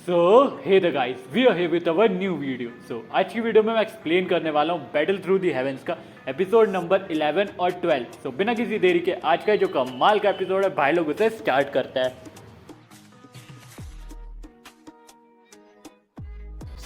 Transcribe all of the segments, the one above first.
So hey the guys, we are here with our new video. आज की video में मैं एक्सप्लेन करने वाला हूँ बैटल थ्रू दी हेवेंस का एपिसोड नंबर 11 और 12। बिना किसी देरी के आज का जो कमाल का एपिसोड है भाई लोग उसे स्टार्ट करता है।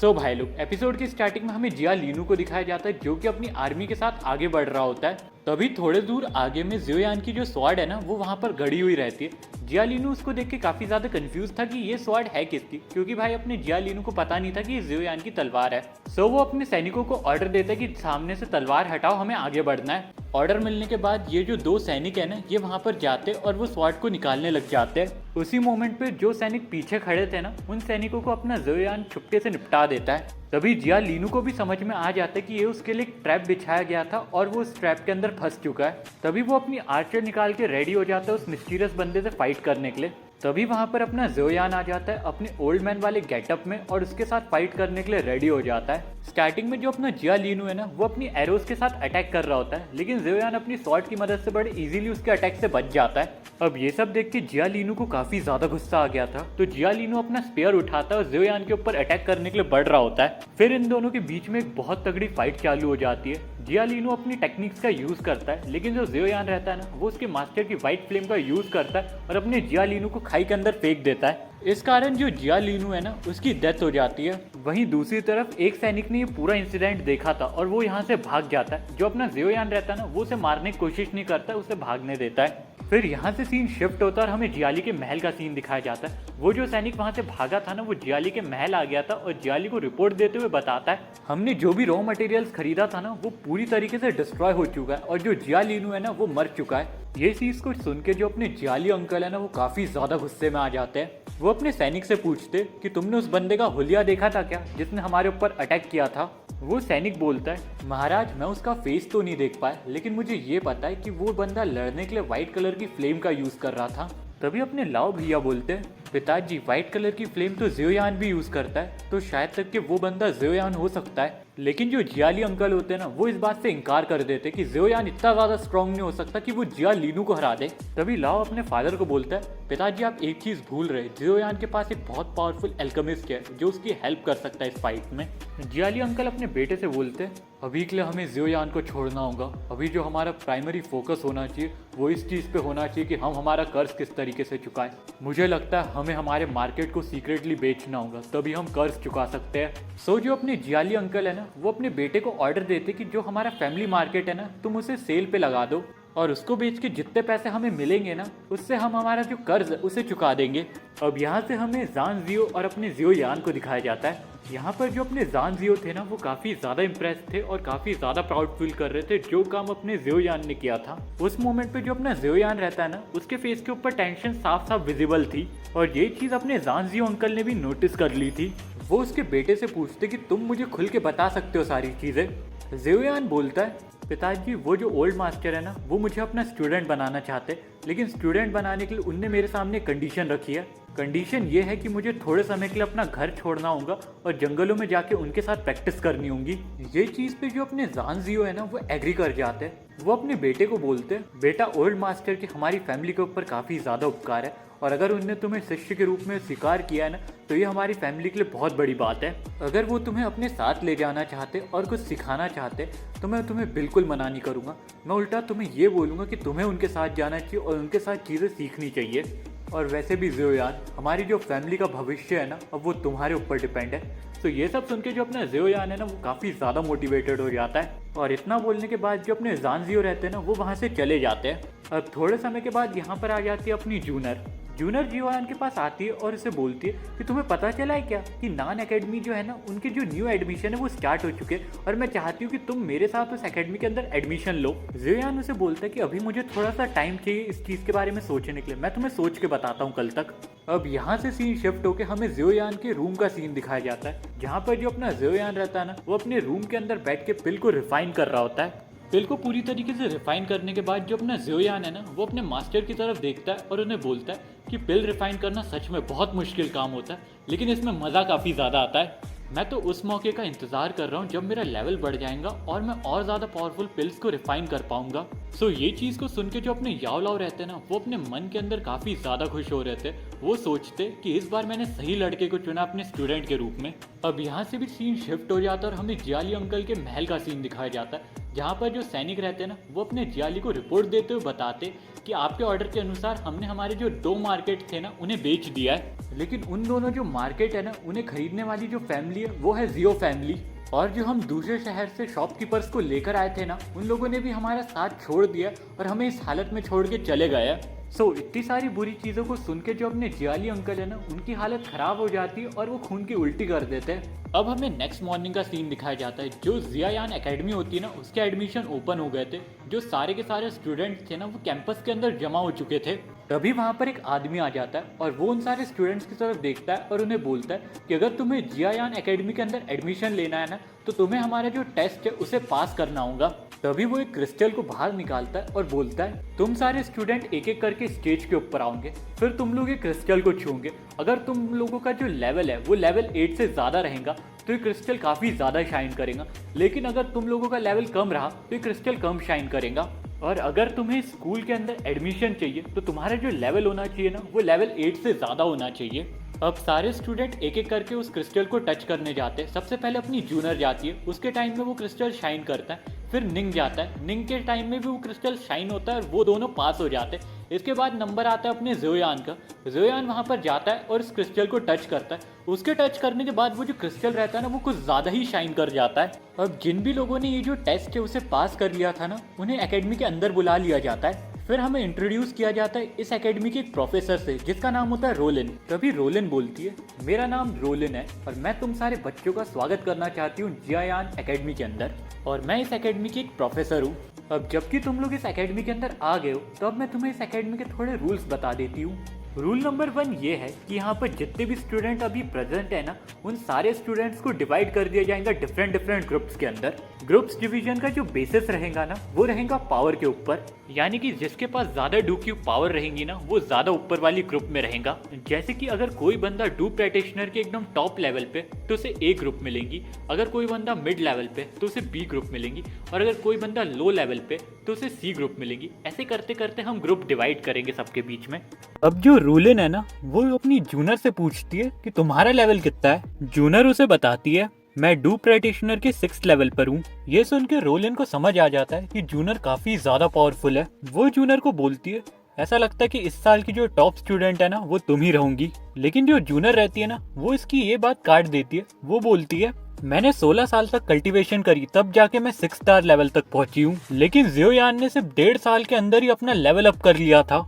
भाई लोग, एपिसोड की स्टार्टिंग में हमें जिया लीनू को दिखाया जाता है जो कि अपनी आर्मी के साथ आगे बढ़ रहा होता है। तभी थोड़े दूर आगे में ज़ियोयान की जो स्वॉर्ड है ना वो वहाँ पर गड़ी हुई रहती है। जिया लीनू उसको देख के काफ़ी ज़्यादा कंफ्यूज था कि ये स्वॉर्ड है किसकी, क्योंकि भाई अपने जिया लीनू को पता नहीं था कि ये ज़ियोयान की तलवार है। वो अपने सैनिकों को ऑर्डर देता है कि सामने से तलवार हटाओ, हमें आगे बढ़ना है। ऑर्डर मिलने के बाद ये जो दो सैनिक है ना ये वहाँ पर जाते और वो स्वॉर्ड को निकालने लग जाते हैं। उसी मोमेंट पे जो सैनिक पीछे खड़े थे ना उन सैनिकों को अपना ज़ियोयान चुपके से निपटा देता है। तभी जिया लीनू को भी समझ में आ जाता है कि ये उसके लिए एक ट्रैप बिछाया गया था और वो उस ट्रैप के अंदर फंस चुका है। तभी वो अपनी आर्चर निकाल के रेडी हो जाता है उस मिस्टीरियस बंदे से फाइट करने के लिए। तभी वहाँ पर अपना ज़ियोयान आ जाता है अपने ओल्ड मैन वाले गेटअप में और उसके साथ फाइट करने के लिए रेडी हो जाता है। स्टार्टिंग में जो अपना जिया लीनू है ना वो अपनी एरोस के साथ अटैक कर रहा होता है, लेकिन ज़ियोयान अपनी स्वॉर्ड की मदद से बड़े इजीली उसके अटैक से बच जाता है। अब ये सब देख के जिया लीनू को काफ़ी ज़्यादा गुस्सा आ गया था, तो जिया लीनू अपना स्पेयर उठाता है और ज़ियोयान के ऊपर अटैक करने के लिए बढ़ रहा होता है। फिर इन दोनों के बीच में एक बहुत तगड़ी फाइट चालू हो जाती है। जिया लीनू अपनी टेक्निक्स का यूज़ करता है, लेकिन जो ज़ियोयान रहता है ना वो उसके मास्टर की वाइट फ्लेम का यूज़ करता है और अपने जिया लीनू को खाई के अंदर फेंक देता है। इस कारण जो जिया लीनू है ना उसकी डेथ हो जाती है। वहीं दूसरी तरफ एक सैनिक ने ये पूरा इंसिडेंट देखा था और वो यहाँ से भाग जाता है। जो अपना ज़ियोयान रहता है ना वो उसे मारने की कोशिश नहीं करता, उसे भागने देता है। फिर यहाँ से सीन शिफ्ट होता है और हमें जियाली के महल का सीन दिखाया जाता है। वो जो सैनिक वहाँ से भागा था ना वो जियाली के महल आ गया था और जियाली को रिपोर्ट देते हुए बताता है हमने जो भी रॉ मटेरियल्स खरीदा था ना वो पूरी तरीके से डिस्ट्रॉय हो चुका है और जो जिया लीनू है ना वो मर चुका है। ये चीज़ को सुन के जो अपने जियाली अंकल है ना वो काफ़ी ज़्यादा गुस्से में आ जाते हैं। वो अपने सैनिक से पूछते कि तुमने उस बंदे का हुलिया देखा था क्या जिसने हमारे ऊपर अटैक किया था। वो सैनिक बोलता है महाराज मैं उसका फेस तो नहीं देख पाया, लेकिन मुझे ये पता है कि वो बंदा लड़ने के लिए व्हाइट कलर की फ्लेम का यूज़ कर रहा था। तभी अपने लाओ भैया बोलते हैं पिताजी व्हाइट कलर की फ्लेम तो ज़ियोयान भी यूज़ करता है, तो शायद तक कि वो बंदा ज़ियोयान हो सकता है। लेकिन जो जियाली अंकल होते हैं ना वो इस बात से इनकार कर देते कि ज़ियोयान इतना ज़्यादा स्ट्रांग नहीं हो सकता कि वो जिया लीनू को हरा दे। तभी लाओ अपने फादर को बोलता है पिताजी आप एक चीज़ भूल रहे, ज़ियोयान के पास एक बहुत पावरफुल एल्केमिस्ट है जो उसकी हेल्प कर सकता है इस फाइट में। जियाली अंकल अपने बेटे से बोलते हैं अभी के लिए हमें ज़ियोयान को छोड़ना होगा। अभी जो हमारा प्राइमरी फोकस होना चाहिए वो इस चीज़ पे होना चाहिए कि हम हमारा कर्ज किस तरीके से चुकाएं। मुझे लगता है हमें हमारे मार्केट को सीक्रेटली बेचना होगा, तभी हम कर्ज चुका सकते हैं। जो अपने जियाली अंकल है ना वो अपने बेटे को ऑर्डर देते कि जो हमारा फैमिली मार्केट है ना तुम उसे सेल पे लगा दो और उसको बेच के जितने पैसे हमें मिलेंगे ना उससे हम हमारा जो कर्ज है उसे चुका देंगे। अब यहाँ से हमें जान जियो और अपने ज़ियोयान को दिखाया जाता है। यहाँ पर जो अपने जान जियो थे ना वो काफ़ी ज़्यादा इम्प्रेस थे और काफ़ी ज़्यादा प्राउड फील कर रहे थे जो काम अपने ज़ियोयान ने किया था। उस मोमेंट पे जो अपना ज़ियोयान रहता है ना उसके फेस के ऊपर टेंशन साफ साफ विजिबल थी और ये चीज़ अपने जान जियो अंकल ने भी नोटिस कर ली थी। वो उसके बेटे से पूछते कि तुम मुझे खुल के बता सकते हो सारी चीज़ें। ज़ियोयान बोलता है पिताजी वो जो ओल्ड मास्टर है ना वो मुझे अपना स्टूडेंट बनाना चाहते, लेकिन स्टूडेंट बनाने के लिए उनने मेरे सामने कंडीशन रखी है। कंडीशन ये है कि मुझे थोड़े समय के लिए अपना घर छोड़ना होगा और जंगलों में जाके उनके साथ प्रैक्टिस करनी होगी। ये चीज़ पे जो अपने जान जियो है ना वो एग्री कर जाते हैं। वो अपने बेटे को बोलते हैं बेटा ओल्ड मास्टर की हमारी फैमिली के ऊपर काफ़ी ज़्यादा उपकार है और अगर उनने तुम्हें शिष्य के रूप में स्वीकार किया है ना तो ये हमारी फैमिली के लिए बहुत बड़ी बात है। अगर वो तुम्हें अपने साथ ले जाना चाहते और कुछ सिखाना चाहते तो मैं तुम्हें बिल्कुल मना नहीं करूँगा। मैं उल्टा तुम्हें ये बोलूँगा कि तुम्हें उनके साथ जाना चाहिए और उनके साथ चीज़ें सीखनी चाहिए। और वैसे भी ज़ियोयान हमारी जो फैमिली का भविष्य है ना अब वो तुम्हारे ऊपर डिपेंड है। तो ये सब सुन के जो अपना ज़ियोयान है ना वो काफ़ी ज़्यादा मोटिवेटेड हो जाता है और इतना बोलने के बाद जो अपने जान जियो रहते हैं ना वो वहाँ से चले जाते हैं। अब थोड़े समय के बाद यहाँ पर आ जाती है अपनी जूनर ज़ियोयान के पास आती है और उसे बोलती है कि तुम्हें पता चला है क्या कि नान एकेडमी जो है ना उनके जो न्यू एडमिशन है वो स्टार्ट हो चुके हैं और मैं चाहती हूँ कि तुम मेरे साथ उस एकेडमी के अंदर एडमिशन लो। ज़ियोयान उसे बोलता है कि अभी मुझे थोड़ा सा टाइम चाहिए इस चीज़ के बारे में सोचने के लिए, मैं तुम्हें सोच के बताता हूँ कल तक। अब यहाँ से सीन शिफ्ट होकर हमें ज़ियोयान के रूम का सीन दिखाया जाता है जहाँ पर जो अपना ज़ियोयान रहता है ना वो अपने रूम के अंदर बैठ के पिल को रिफाइन कर रहा होता है। पिल को पूरी तरीके से रिफाइन करने के बाद जो अपना ज़ियोयान है ना वो अपने मास्टर की तरफ देखता है और उन्हें बोलता है कि पिल रिफाइन करना सच में बहुत मुश्किल काम होता है, लेकिन इसमें मज़ा काफ़ी ज़्यादा आता है। मैं तो उस मौके का इंतजार कर रहा हूँ जब मेरा लेवल बढ़ जाएगा और मैं और ज्यादा पावरफुल पिल्स को रिफाइन कर पाऊंगा। सो ये चीज को सुन के जो अपने याव लाव रहते हैं ना, वो अपने मन के अंदर काफी ज्यादा खुश हो रहे थे। वो सोचते कि इस बार मैंने सही लड़के को चुना अपने स्टूडेंट के रूप में। अब यहाँ से भी सीन शिफ्ट हो जाता है और हमें जियाली अंकल के महल का सीन दिखाया जाता है, जहाँ पर जो सैनिक रहते हैं ना, वो अपने जियाली को रिपोर्ट देते हुए बताते कि आपके ऑर्डर के अनुसार हमने हमारे जो 2 मार्केट थे ना, उन्हें बेच दिया है। लेकिन उन दोनों जो मार्केट है ना, उन्हें खरीदने वाली जो फैमिली है वो है जियो फैमिली। और जो हम दूसरे शहर से शॉपकीपर्स को लेकर आए थे ना, उन लोगों ने भी हमारा साथ छोड़ दिया और हमें इस हालत में छोड़ के चले गए। इतनी सारी बुरी चीज़ों को सुन के जो अपने जियाली अंकल है ना, उनकी हालत खराब हो जाती है और वो खून की उल्टी कर देते हैं। अब हमें नेक्स्ट मॉर्निंग का सीन दिखाया जाता है। जो जियायान एकेडमी होती है ना, उसके एडमिशन ओपन हो गए थे। जो सारे के सारे स्टूडेंट्स थे ना, वो कैंपस के अंदर जमा हो चुके थे। तभी वहाँ पर एक आदमी आ जाता है और वो उन सारे स्टूडेंट्स की तरफ देखता है और उन्हें बोलता है कि अगर तुम्हें जियायान एकेडमी के अंदर एडमिशन लेना है ना, तो तुम्हें हमारा जो टेस्ट है उसे पास करना होगा। तभी वो एक क्रिस्टल को बाहर निकालता है और बोलता है, तुम सारे स्टूडेंट एक एक करके स्टेज के ऊपर आओगे, फिर तुम लोग ये क्रिस्टल को छूओगे। अगर तुम लोगों का जो लेवल है वो लेवल 8 से ज़्यादा रहेगा तो ये क्रिस्टल काफ़ी ज़्यादा शाइन करेगा। लेकिन अगर तुम लोगों का लेवल कम रहा तो ये क्रिस्टल कम शाइन करेगा। और अगर तुम्हें स्कूल के अंदर एडमिशन चाहिए तो तुम्हारा जो लेवल होना चाहिए ना, वो लेवल 8 से ज़्यादा होना चाहिए। अब सारे स्टूडेंट एक एक करके उस क्रिस्टल को टच करने जाते हैं। सबसे पहले अपनी जूनियर जाती है, उसके टाइम में वो क्रिस्टल शाइन करता है। फिर निंग जाता है, निंग के टाइम में भी वो क्रिस्टल शाइन होता है और वो दोनों पास हो जाते हैं। इसके बाद नंबर आता है अपने ज़ोयान का। ज़ोयान वहाँ पर जाता है और इस क्रिस्टल को टच करता है। उसके टच करने के बाद वो जो क्रिस्टल रहता है ना, वो कुछ ज़्यादा ही शाइन कर जाता है। अब जिन भी लोगों ने ये जो टेस्ट है उसे पास कर लिया था ना, उन्हें एकेडमी के अंदर बुला लिया जाता है। फिर हमें इंट्रोड्यूस किया जाता है इस एकेडमी के एक प्रोफेसर से, जिसका नाम होता है रोलिन। तभी रोलिन बोलती है, मेरा नाम रोलिन है और मैं तुम सारे बच्चों का स्वागत करना चाहती हूँ जियायान एकेडमी के अंदर, और मैं इस एकेडमी की एक प्रोफेसर हूँ। अब जबकि तुम लोग इस एकेडमी के अंदर आ गए हो, तो अब मैं तुम्हें इस एकेडमी के थोड़े रूल्स बता देती हूँ। रूल नंबर 1 ये है कि यहाँ पर जितने भी स्टूडेंट अभी प्रेजेंट है ना, उन सारे स्टूडेंट्स को डिवाइड कर दिया जाएगा डिफरेंट ग्रुप्स के अंदर। ग्रुप्स डिवीजन का जो बेसिस रहेगा ना, वो रहेगा पावर के ऊपर। यानी कि जिसके पास ज्यादा डू की पावर रहेंगी ना, वो ज्यादा ऊपर वाली ग्रुप में रहेगा। जैसे कि अगर कोई बंदा डू प्रैक्टिशनर के एकदम टॉप लेवल पे, तो उसे ए ग्रुप मिलेंगी। अगर कोई बंदा मिड लेवल पे, तो उसे बी ग्रुप मिलेंगी। और अगर कोई बंदा लो लेवल पे, तो उसे सी ग्रुप मिलेंगी। ऐसे करते करते हम ग्रुप डिवाइड करेंगे सबके बीच में। अब जो रोलिन है ना, वो अपनी जूनियर से पूछती है कि तुम्हारा लेवल कितना है। जूनियर उसे बताती है, मैं डू प्रैक्टिशनर के 6th लेवल पर हूँ। ये सुन के रोलिन को समझ आ जाता है कि जूनियर काफी ज्यादा पावरफुल है। वो जूनियर को बोलती है, ऐसा लगता है कि इस साल की जो टॉप स्टूडेंट है ना, वो तुम ही रहोगी। लेकिन जो जूनियर रहती है ना, वो इसकी ये बात काट देती है। वो बोलती है, मैंने 16 साल तक कल्टीवेशन करी, तब जाके मैं 6 स्टार लेवल तक पहुंची हूँ। लेकिन ज़ियोयान ने सिर्फ 1.5 साल के अंदर ही अपना लेवल अप कर लिया था।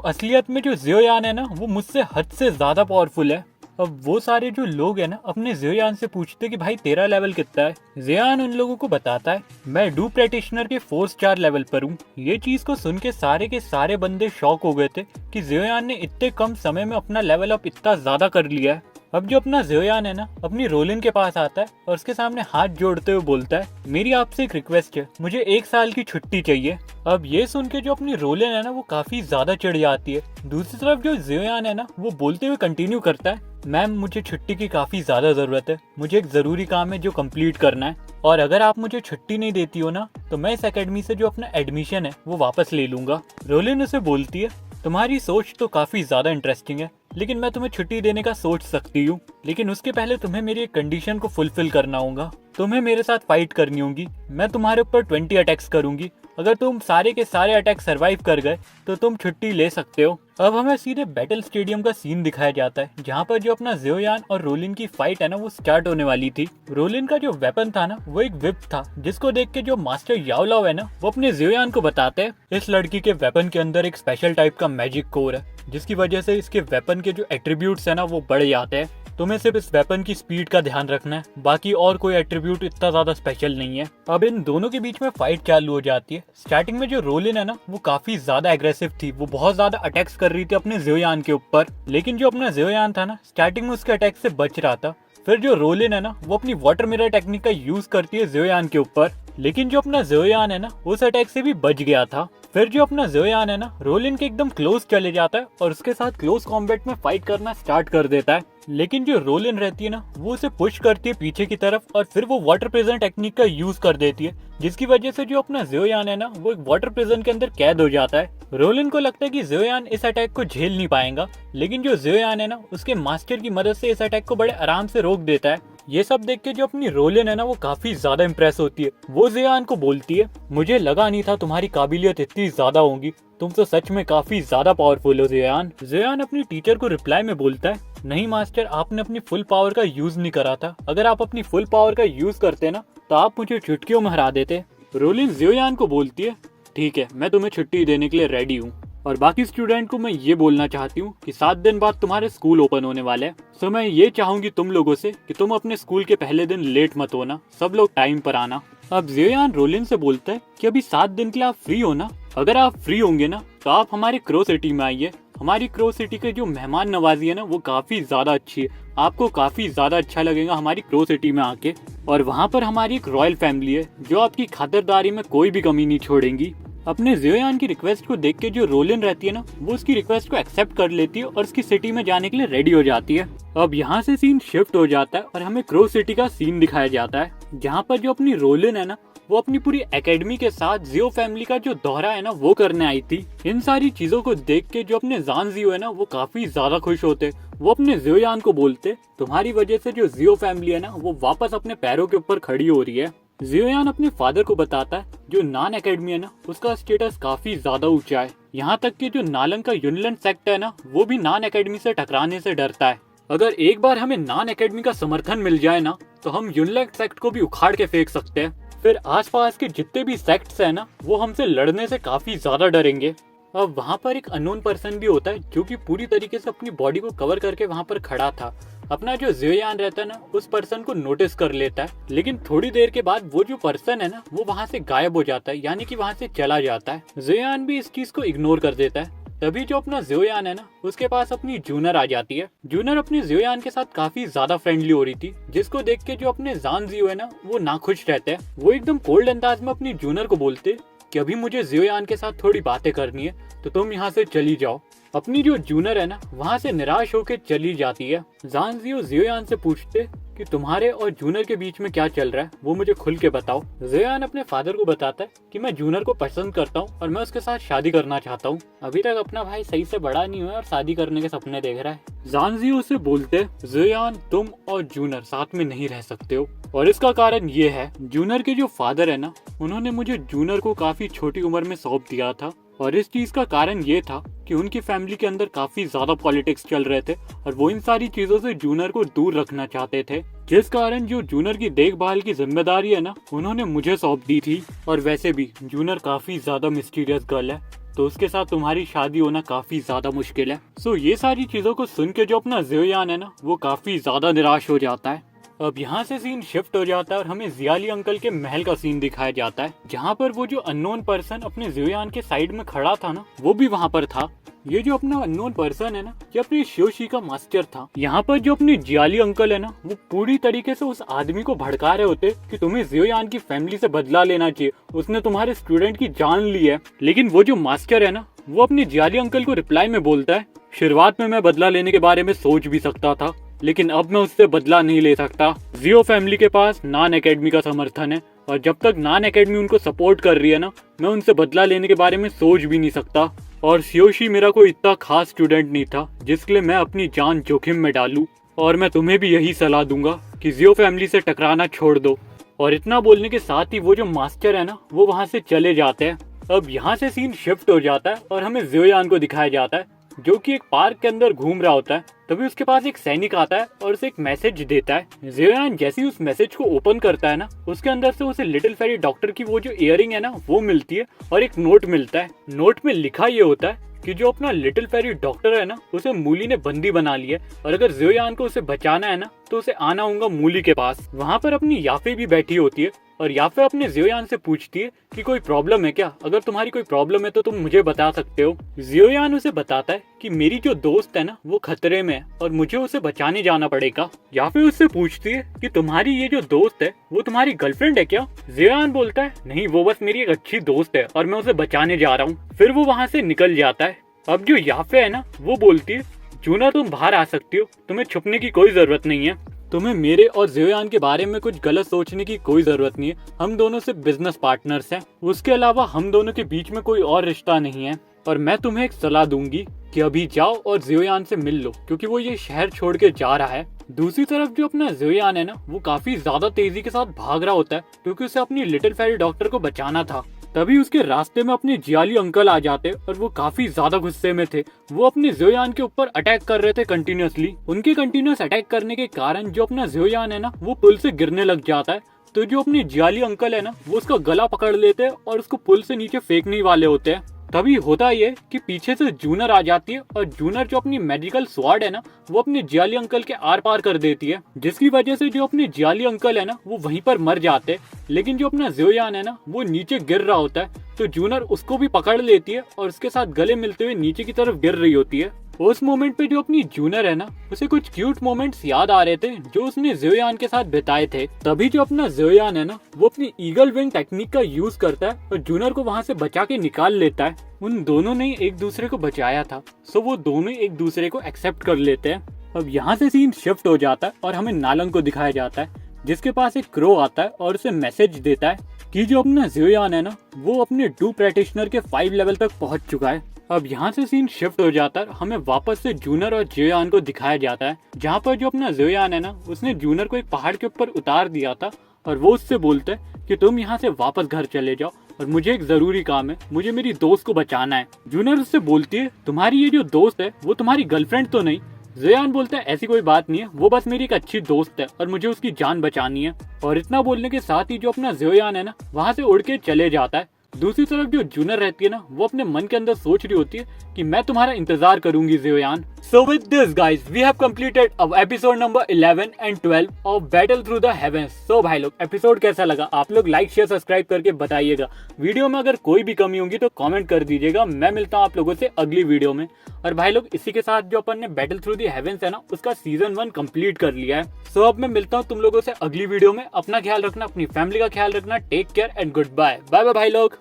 असलियत में जो ज़ियोयान है ना, वो मुझसे हद से ज्यादा पावरफुल है। अब वो सारे जो लोग हैं ना, अपने ज़ियोयान से पूछते कि भाई तेरा लेवल कितना है। ज़ियोयान उन लोगों को बताता है, मैं डू प्रैक्टिशनर के 4 स्टार लेवल पर हूँ। ये चीज को सुन के सारे बंदे शॉक हो गए थे कि ज़ियोयान ने इतने कम समय में अपना लेवल अप इतना ज्यादा कर लिया है। अब जो अपना ज़ियोयान है ना, अपनी रोलिन के पास आता है और उसके सामने हाथ जोड़ते हुए बोलता है, मेरी आपसे एक रिक्वेस्ट है, मुझे 1 साल की छुट्टी चाहिए। अब ये सुन के जो अपनी रोलिन है ना, वो काफी ज्यादा चिढ़ जाती है। दूसरी तरफ जो ज़ियोयान है ना, वो बोलते हुए कंटिन्यू करता है, मैम मुझे छुट्टी की काफी ज्यादा जरूरत है, मुझे एक जरूरी काम है जो कंप्लीट करना है, और अगर आप मुझे छुट्टी नहीं देती हो ना, तो मैं इस एकेडमी से जो अपना एडमिशन है वो वापस ले लूंगा। रोलिन उसे बोलती है, तुम्हारी सोच तो काफी ज्यादा इंटरेस्टिंग है, लेकिन मैं तुम्हें छुट्टी देने का सोच सकती हूँ, लेकिन उसके पहले तुम्हें मेरी एक कंडीशन को फुलफिल करना होगा। तुम्हें मेरे साथ फाइट करनी होगी। मैं तुम्हारे ऊपर 20 अटैक्स करूंगी। अगर तुम सारे के सारे अटैक सरवाइव कर गए तो तुम छुट्टी ले सकते हो। अब हमें सीधे बैटल स्टेडियम का सीन दिखाया जाता है, जहाँ पर जो अपना ज़ियोयान और रोलिन की फाइट है ना, वो स्टार्ट होने वाली थी। रोलिन का जो वेपन था ना, वो एक विप था, जिसको देख के जो मास्टर याओलाओ है ना, वो अपने ज़ियोयान को बताते हैं, इस लड़की के वेपन के अंदर एक स्पेशल टाइप का मैजिक कोर है, जिसकी वजह से इसके वेपन के जो एट्रीब्यूट्स है ना, वो बढ़ जाते हैं। तुम्हें सिर्फ इस वेपन की स्पीड का ध्यान रखना है, बाकी और कोई एट्रीब्यूट इतना ज्यादा स्पेशल नहीं है। अब इन दोनों के बीच में फाइट चालू हो जाती है। स्टार्टिंग में जो रोलिन है ना, वो काफी ज्यादा एग्रेसिव थी, वो बहुत ज्यादा अटैक्स कर रही थी अपने ज़ियोयान के ऊपर, लेकिन जो अपना ज़ियोयान था ना, स्टार्टिंग में उसके अटैक से बच रहा था। फिर जो रोलिन है ना, वो अपनी वाटर मिरर टेक्निक का यूज करती है ज़ियोयान के ऊपर, लेकिन जो अपना ज़ियोयान है ना, उस अटैक से भी बच गया था। फिर जो अपना ज़ियोयान है ना, रोलिन के एकदम क्लोज चले जाता है और उसके साथ क्लोज कॉम्बैट में फाइट करना स्टार्ट कर देता है। लेकिन जो रोलिन रहती है ना वो उसे पुश करती है पीछे की तरफ और फिर वो वाटर प्रिजन टेक्निक का यूज कर देती है, जिसकी वजह से जो अपना ज़ोयान है ना वो एक वाटर प्रिजन के अंदर कैद हो जाता है। रोलिन को लगता है कि ज़ोयान इस अटैक को झेल नहीं पाएगा, लेकिन जो ज़ोयान है ना उसके मास्टर की मदद से इस अटैक को बड़े आराम से रोक देता है। ये सब देख के जो अपनी रोलिन है ना वो काफी ज्यादा इम्प्रेस होती है। वो ज़ोयान को बोलती है, मुझे लगा नहीं था तुम्हारी काबिलियत इतनी ज्यादा होगी, तुम तो सच में काफी ज्यादा पावरफुल हो ज़ोयान। ज़ोयान अपनी टीचर को रिप्लाई में बोलता है, नहीं मास्टर, आपने अपनी फुल पावर का यूज नहीं करा था, अगर आप अपनी फुल पावर का यूज करते ना तो आप मुझे चुटकियों में हरा देते। रोलिन ज़ोयान को बोलती है, ठीक है, मैं तुम्हें छुट्टी देने के लिए रेडी हूँ। और बाकी स्टूडेंट को मैं ये बोलना चाहती हूँ कि 7 दिन बाद तुम्हारे स्कूल ओपन होने वाले हैं, सो मैं ये चाहूंगी तुम लोगों से कि तुम अपने स्कूल के पहले दिन लेट मत होना, सब लोग टाइम पर आना। अब ज़ोयान रोलिन से बोलता है कि अभी 7 दिन के लिए आप फ्री हो ना, अगर आप फ्री होंगे ना तो आप हमारे क्रो सिटी में आइए। हमारी क्रो सिटी के जो मेहमान नवाजी है ना वो काफी ज्यादा अच्छी है, आपको काफी ज्यादा अच्छा लगेगा हमारी क्रो सिटी में आके। और वहाँ पर हमारी एक रॉयल फैमिली है जो आपकी खातिरदारी में कोई भी कमी नहीं छोड़ेंगी। अपने ज़ोयान की रिक्वेस्ट को देख के जो रोलिन रहती है ना वो उसकी रिक्वेस्ट को एक्सेप्ट कर लेती है और उसकी सिटी में जाने के लिए रेडी हो जाती है। अब यहाँ से सीन शिफ्ट हो जाता है और हमें क्रो सिटी का सीन दिखाया जाता है, जहाँ पर जो अपनी रोलिन है ना वो अपनी पूरी एकेडमी के साथ जियो फैमिली का जो दौरा है ना वो करने आई थी। इन सारी चीजों को देख के जो अपने जान जियो है ना वो काफी ज्यादा खुश होते। वो अपने ज़ोयान को बोलते, तुम्हारी वजह से जो जियो फैमिली है ना वो वापस अपने पैरों के ऊपर खड़ी हो रही है। ज़ोयान अपने फादर को बताता है जो नान एकेडमी है ना उसका स्टेटस काफी ज्यादा ऊंचा है, यहाँ तक कि जो नालंग का यूनिलैंड सेक्ट है ना वो भी नान एकेडमी से टकराने से डरता है। अगर एक बार हमें नान एकेडमी का समर्थन मिल जाए ना तो हम यूनिलैंड सेक्ट को भी उखाड़ के फेंक सकते हैं, फिर आसपास के जितने भी सेक्ट्स है ना वो हमसे लड़ने से काफी ज्यादा डरेंगे। अब वहाँ पर एक अननोन पर्सन भी होता है जो कि पूरी तरीके से अपनी बॉडी को कवर करके वहाँ पर खड़ा था। अपना जो ज़ोयान रहता है ना उस पर्सन को नोटिस कर लेता है, लेकिन थोड़ी देर के बाद वो जो पर्सन है ना वो वहाँ से गायब हो जाता है, यानी कि वहाँ से चला जाता है। ज़ोयान भी इस चीज को इग्नोर कर देता है। तभी जो अपना ज़ोयान है ना उसके पास अपनी जूनर आ जाती है। जूनर अपने ज़ोयान के साथ काफी ज्यादा फ्रेंडली हो रही थी, जिसको देख के जो अपने जान जियो है ना वो नाखुश रहते हैं। वो एकदम कोल्ड अंदाज में अपनी जूनर को बोलते कि अभी मुझे ज़ोयान के साथ थोड़ी बातें करनी है तो तुम यहाँ से चली जाओ। अपनी जो जूनर है ना वहाँ से निराश होकर चली जाती है। जान जियो ज़ोयान से पूछते कि तुम्हारे और जूनर के बीच में क्या चल रहा है, वो मुझे खुल के बताओ। ज़ोयान अपने फादर को बताता है कि मैं जूनर को पसंद करता हूँ और मैं उसके साथ शादी करना चाहता हूँ। अभी तक अपना भाई सही से बड़ा नहीं हुआ और शादी करने के सपने देख रहा है। जान जियो उसे बोलते, ज़ोयान तुम और जूनर साथ में नहीं रह सकते हो, और इसका कारण ये है, जूनर के जो फादर है ना उन्होंने मुझे जूनर को काफी छोटी उम्र में सौंप दिया था, और इस चीज का कारण ये था कि उनकी फैमिली के अंदर काफी ज्यादा पॉलिटिक्स चल रहे थे और वो इन सारी चीजों से जूनर को दूर रखना चाहते थे, जिस कारण जो जूनर की देखभाल की जिम्मेदारी है ना उन्होंने मुझे सौंप दी थी। और वैसे भी जूनर काफी ज्यादा मिस्टीरियस गर्ल है, तो उसके साथ तुम्हारी शादी होना काफी ज्यादा मुश्किल है। सो ये सारी चीजों को सुन के जो अपना ज़ोयान है ना वो काफी ज्यादा निराश हो जाता है। अब यहाँ से सीन शिफ्ट हो जाता है और हमें जियाली अंकल के महल का सीन दिखाया जाता है, जहाँ पर वो जो अननोन पर्सन अपने ज़ोयान के साइड में खड़ा था ना वो भी वहाँ पर था। ये जो अपना अननोन पर्सन है ना ये अपने शियोशी का मास्टर था। यहाँ पर जो अपने जियाली अंकल है ना वो पूरी तरीके से उस आदमी को भड़का रहे होते कि तुम्हें ज़ोयान की फैमिली से बदला लेना चाहिए, उसने तुम्हारे स्टूडेंट की जान ली है। लेकिन वो जो मास्टर है ना वो अपने जियाली अंकल को रिप्लाई में बोलता है, शुरुआत में मैं बदला लेने के बारे में सोच भी सकता था, लेकिन अब मैं उससे बदला नहीं ले सकता। जियो फैमिली के पास नान एकेडमी का समर्थन है और जब तक नान एकेडमी उनको सपोर्ट कर रही है ना मैं उनसे बदला लेने के बारे में सोच भी नहीं सकता। और शियोशी मेरा कोई इतना खास स्टूडेंट नहीं था जिसके लिए मैं अपनी जान जोखिम में डालूं, और मैं तुम्हें भी यही सलाह दूंगा कि जियो फैमिली से टकराना छोड़ दो। और इतना बोलने के साथ ही वो जो मास्टर है ना वो वहाँ से चले जाते हैं। अब यहाँ से सीन शिफ्ट हो जाता है और हमें ज़ोयान को दिखाया जाता है जो कि एक पार्क के अंदर घूम रहा होता है। तभी उसके पास एक सैनिक आता है और उसे एक मैसेज देता है। ज़ोयान जैसे ही उस मैसेज को ओपन करता है ना उसके अंदर से उसे लिटिल फेरी डॉक्टर की वो जो इयरिंग है ना वो मिलती है और एक नोट मिलता है। नोट में लिखा ये होता है कि जो अपना लिटिल फेरी डॉक्टर है ना उसे मूली ने बंदी बना लिया है और अगर ज़ोयान को उसे बचाना है ना तो उसे आना होगा मूली के पास। वहाँ पर अपनी याफे भी बैठी होती है और याफे अपने ज़ोयान से पूछती है कि कोई प्रॉब्लम है क्या, अगर तुम्हारी कोई प्रॉब्लम है तो तुम मुझे बता सकते हो। ज़ोयान उसे बताता है कि मेरी जो दोस्त है ना वो खतरे में है और मुझे उसे बचाने जाना पड़ेगा। याफे उससे पूछती है कि तुम्हारी ये जो दोस्त है वो तुम्हारी गर्लफ्रेंड है क्या। ज़ोयान बोलता है नहीं, वो बस मेरी एक अच्छी दोस्त है और मैं उसे बचाने जा रहा हूँ। फिर वो वहाँ से निकल जाता है। अब जो याफे है ना वो बोलती है जूनर तुम बाहर आ सकती हो, तुम्हें छुपने की कोई जरूरत नहीं है। तुम्हें मेरे और ज़ियोयान के बारे में कुछ गलत सोचने की कोई जरूरत नहीं है। हम दोनों सिर्फ बिजनेस पार्टनर्स हैं। उसके अलावा हम दोनों के बीच में कोई और रिश्ता नहीं है। और मैं तुम्हें एक सलाह दूंगी कि अभी जाओ और ज़ियोयान से मिल लो, क्योंकि वो ये शहर छोड़ के जा रहा है। दूसरी तरफ जो अपना ज़ियोयान है ना, वो काफी ज्यादा तेजी के साथ भाग रहा होता है, क्योंकि उसे अपनी लिटिल फेरी डॉक्टर को बचाना था। तभी उसके रास्ते में अपने जियाली अंकल आ जाते और वो काफी ज्यादा गुस्से में थे। वो अपने ज़ियोयान के ऊपर अटैक कर रहे थे कंटिन्यूअसली। उनके कंटिन्यूअस अटैक करने के कारण जो अपना ज़ियोयान है ना, वो पुल से गिरने लग जाता है। तो जो अपने जियाली अंकल है ना, वो उसका गला पकड़ लेते हैं और उसको पुल से नीचे फेंकने वाले होते हैं। तभी होता ये कि पीछे से जूनर आ जाती है और जूनर जो अपनी मेडिकल स्वॉर्ड है ना, वो अपने जियाली अंकल के आर पार कर देती है, जिसकी वजह से जो अपने जियाली अंकल है ना, वो वहीं पर मर जाते हैं। लेकिन जो अपना ज़ियोयान है ना, वो नीचे गिर रहा होता है, तो जूनर उसको भी पकड़ लेती है और उसके साथ गले मिलते हुए नीचे की तरफ गिर रही होती है। उस मोमेंट पे जो अपनी जूनर है ना, उसे कुछ क्यूट मोमेंट्स याद आ रहे थे जो उसने ज़ियोयान के साथ बिताए थे। तभी जो अपना ज़ियोयान है ना, वो अपनी ईगल विंग टेक्निक का यूज करता है और जूनर को वहां से बचा के निकाल लेता है। उन दोनों ने एक दूसरे को बचाया था, सो वो दोनों एक दूसरे को एक्सेप्ट कर लेते हैं। अब यहाँ से सीन शिफ्ट हो जाता है और हमें नालंग को दिखाया जाता है, जिसके पास एक क्रो आता है और उसे मैसेज देता है कि जो अपना ज़ियोयान है ना, वो अपने 2 प्रैक्टिशनर के 5 लेवल तक पहुंच चुका है। अब यहाँ से सीन शिफ्ट हो जाता है, हमें वापस से जूनर और ज़ियोयान को दिखाया जाता है, जहाँ पर जो अपना ज़ियोयान है ना, उसने जूनर को एक पहाड़ के ऊपर उतार दिया था और वो उससे बोलते हैं कि तुम यहाँ से वापस घर चले जाओ और मुझे एक जरूरी काम है, मुझे मेरी दोस्त को बचाना है। जूनर उससे बोलती है तुम्हारी ये जो दोस्त है वो तुम्हारी गर्लफ्रेंड तो नहीं? ज़ियोयान बोलता है ऐसी कोई बात नहीं है, वो बस मेरी एक अच्छी दोस्त है और मुझे उसकी जान बचानी है। और इतना बोलने के साथ ही जो अपना ज़ियोयान है ना, वहाँ से उड़ के चले जाता है। दूसरी तरफ जो जूनर रहती है ना, वो अपने मन के अंदर सोच रही होती है कि मैं तुम्हारा इंतजार करूंगी ज़ियोयान। So with this guys, we have completed अब episode number 11 and 12 of Battle Through the Heavens। So भाई लोग, एपिसोड कैसा लगा आप लोग लाइक शेयर सब्सक्राइब करके बताइएगा। वीडियो में अगर कोई भी कमी होगी तो कमेंट कर दीजिएगा। मैं मिलता हूँ आप लोगों से अगली वीडियो में। और भाई लोग, इसी के साथ जो अपन ने बैटल थ्रू द हेवेंस है ना, उसका सीजन 1 कंप्लीट कर लिया है। सो अब मैं मिलता हूँ तुम लोगों से अगली वीडियो में। अपना ख्याल रखना, अपनी फैमिली का ख्याल रखना। Take care and good bye. Bye bye भाई लोग।